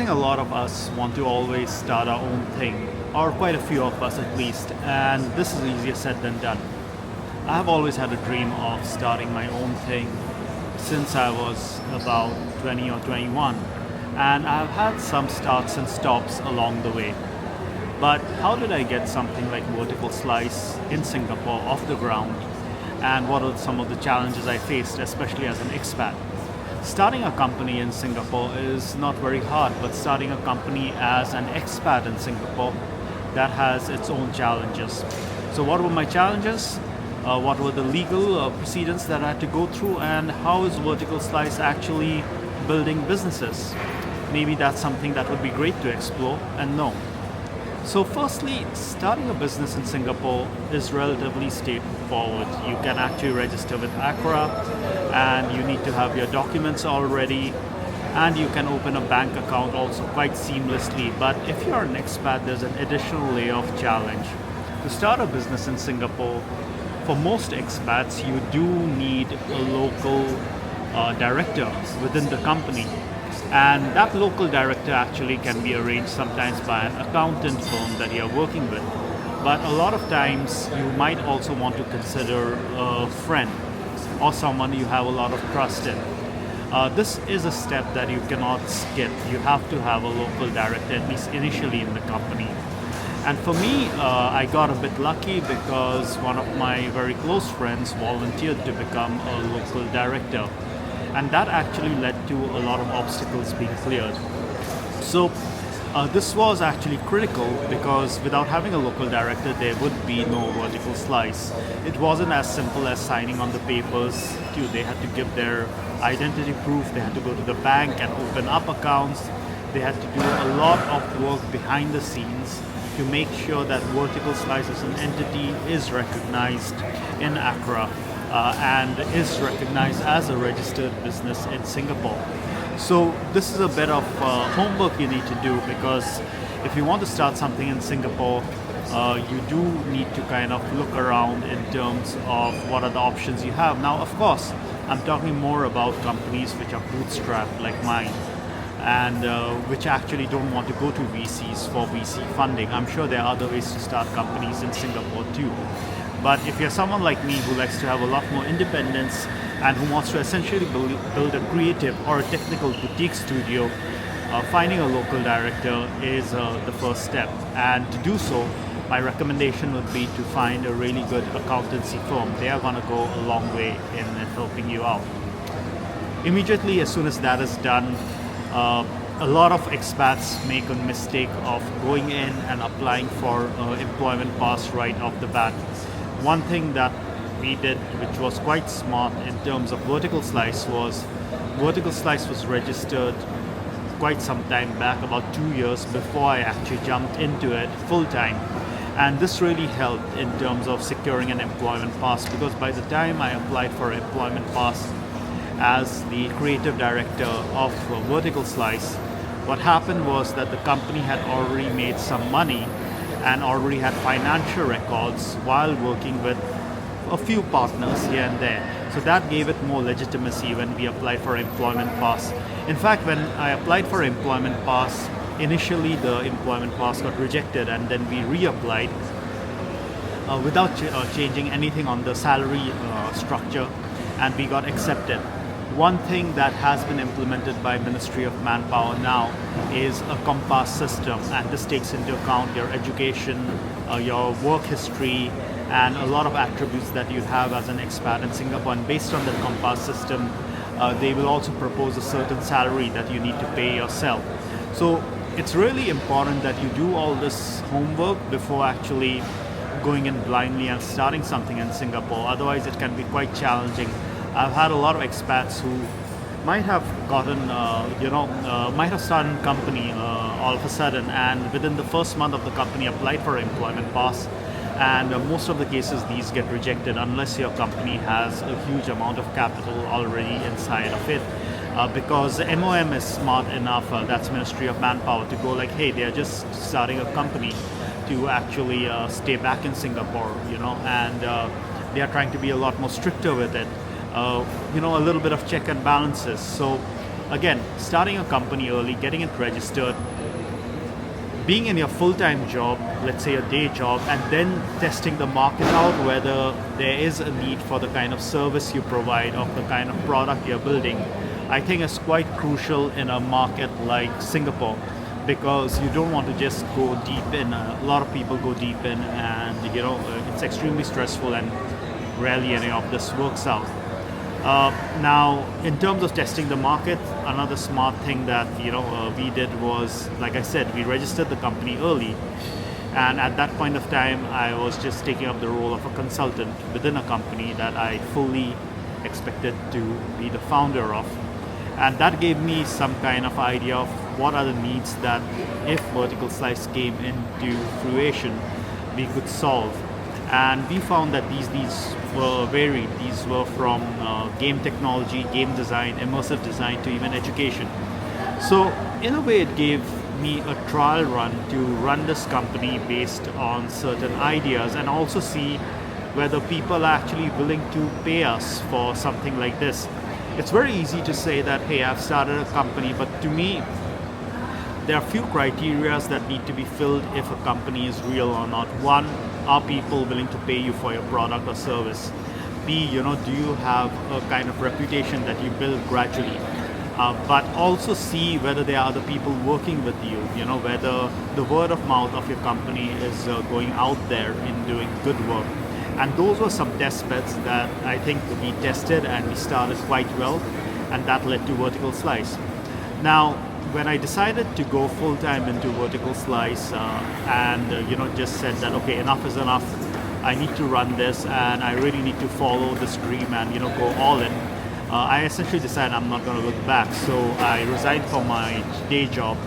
think a lot of us want to always start our own thing, or quite a few of us at least, and this is easier said than done. I have always had a dream of starting my own thing since I was about 20 or 21, and I've had some starts and stops along the way. But how did I get something like Vertical Slice in Singapore off the ground? And what are some of the challenges I faced, especially as an expat? Starting a company in Singapore is not very hard, but starting a company as an expat in Singapore, that has its own challenges. So what were my challenges? What were the legal proceedings that I had to go through, and how is Vertical Slice actually building businesses? Maybe that's something that would be great to explore and know. So firstly, starting a business in Singapore is relatively straightforward. You can actually register with ACRA, and you need to have your documents all ready, and you can open a bank account also quite seamlessly. But if you're an expat, there's an additional layer of challenge. To start a business in Singapore, for most expats, you do need a local director within the company. And that local director actually can be arranged sometimes by an accountant firm that you're working with. But a lot of times you might also want to consider a friend or someone you have a lot of trust in. This is a step that you cannot skip. You have to have a local director, at least initially in the company. And for me, I got a bit lucky because one of my very close friends volunteered to become a local director. And that actually led to a lot of obstacles being cleared. So this was actually critical because without having a local director, there would be no Vertical Slice. It wasn't as simple as signing on the papers. They had to give their identity proof, they had to go to the bank and open up accounts. They had to do a lot of work behind the scenes to make sure that Vertical Slice as an entity is recognized in ACRA. And is recognized as a registered business in Singapore. So this is a bit of homework you need to do, because if you want to start something in Singapore, you do need to kind of look around in terms of what are the options you have. Now, of course, I'm talking more about companies which are bootstrapped like mine, and which actually don't want to go to VCs for VC funding. I'm sure there are other ways to start companies in Singapore too. But if you're someone like me who likes to have a lot more independence and who wants to essentially build a creative or a technical boutique studio, finding a local director is the first step. And to do so, my recommendation would be to find a really good accountancy firm. They are going to go a long way in helping you out. Immediately, as soon as that is done, a lot of expats make a mistake of going in and applying for employment pass right off the bat. One thing that we did, which was quite smart in terms of Vertical Slice, was Vertical Slice was registered quite some time back, about 2 years before I actually jumped into it full time. And this really helped in terms of securing an employment pass, because by the time I applied for an employment pass as the creative director of Vertical Slice, what happened was that the company had already made some money and already had financial records while working with a few partners here and there. So that gave it more legitimacy when we applied for employment pass. In fact, when I applied for employment pass, initially the employment pass got rejected, and then we reapplied without changing anything on the salary structure, and we got accepted. One thing that has been implemented by Ministry of Manpower now is a compass system, and this takes into account your education, your work history, and a lot of attributes that you have as an expat in Singapore. And based on the compass system, they will also propose a certain salary that you need to pay yourself. So it's really important that you do all this homework before actually going in blindly and starting something in Singapore. Otherwise, it can be quite challenging. I've had a lot of expats who might have gotten, might have started a company all of a sudden, and within the first month of the company applied for employment pass, and most of the cases these get rejected unless your company has a huge amount of capital already inside of it. Because the MOM is smart enough, that's Ministry of Manpower, to go like, hey, they're just starting a company to actually stay back in Singapore, and they are trying to be a lot more stricter with it. A little bit of check and balances. So again, starting a company early, getting it registered, being in your full-time job, let's say a day job, and then testing the market out whether there is a need for the kind of service you provide or the kind of product you're building, I think is quite crucial in a market like Singapore, because you don't want to just go deep in. A lot of people go deep in, and it's extremely stressful, and rarely any of this works out. Now, in terms of testing the market, another smart thing that we did was, like I said, we registered the company early, and at that point of time, I was just taking up the role of a consultant within a company that I fully expected to be the founder of, and that gave me some kind of idea of what are the needs that, if Vertical Slice came into fruition, we could solve. And we found that these were varied. These were from game technology, game design, immersive design, to even education. So in a way, it gave me a trial run to run this company based on certain ideas, and also see whether people are actually willing to pay us for something like this. It's very easy to say that, hey, I've started a company, but to me, there are a few criteria that need to be filled if a company is real or not. One, are people willing to pay you for your product or service? B, do you have a kind of reputation that you build gradually? But also see whether there are other people working with you, whether the word of mouth of your company is going out there in doing good work. And those were some test beds that I think we tested, and we started quite well, and that led to Vertical Slice. Now, when I decided to go full-time into Vertical Slice, and just said that, okay, enough is enough, I need to run this, and I really need to follow this dream and go all in, I essentially decided I'm not going to look back. So I resigned from my day job.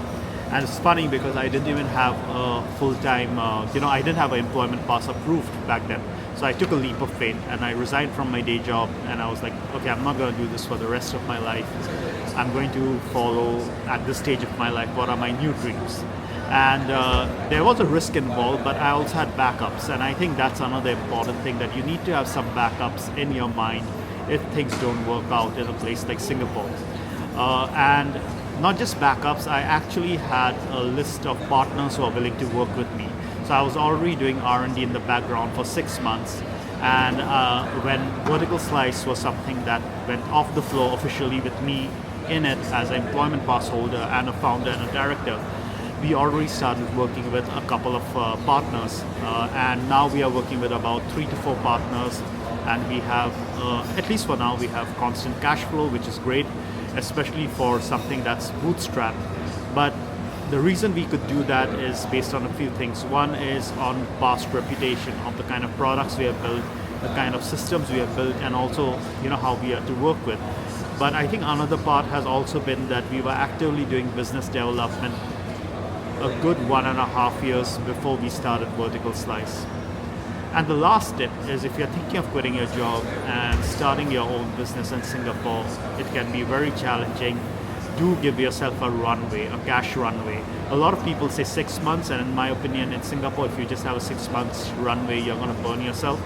And it's funny because I didn't even have a full-time, I didn't have an employment pass approved back then. So I took a leap of faith, and I resigned from my day job, and I was like, okay, I'm not going to do this for the rest of my life. I'm going to follow, at this stage of my life, what are my new dreams. And there was a risk involved, but I also had backups. And I think that's another important thing, that you need to have some backups in your mind if things don't work out in a place like Singapore. And not just backups, I actually had a list of partners who are willing to work with me. So I was already doing R&D in the background for 6 months. And when Vertical Slice was something that went off the floor officially with me in it as an employment pass holder and a founder and a director, we already started working with a couple of partners. And now we are working with about 3 to 4 partners. And we have, at least for now, we have constant cash flow, which is great, especially for something that's bootstrapped. But the reason we could do that is based on a few things. One is on past reputation of the kind of products we have built, the kind of systems we have built, and also how we are to work with. But I think another part has also been that we were actively doing business development a good 1.5 years before we started Vertical Slice. And the last tip is, if you're thinking of quitting your job and starting your own business in Singapore, it can be very challenging. Do give yourself a runway, a cash runway. A lot of people say 6 months, and in my opinion, in Singapore, if you just have a 6 months runway, you're going to burn yourself.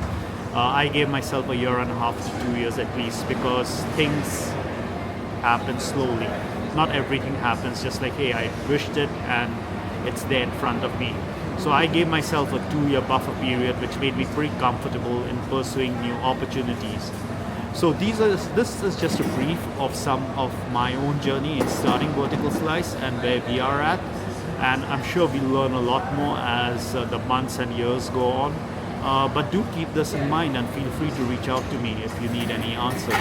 I gave myself 1.5 to 2 years at least, because things happen slowly. Not everything happens just like, hey, I wished it and it's there in front of me. So I gave myself a 2-year buffer period, which made me pretty comfortable in pursuing new opportunities. So this is just a brief of some of my own journey in starting Vertical Slice and where we are at. And I'm sure we'll learn a lot more as the months and years go on. But do keep this in mind, and feel free to reach out to me if you need any answers.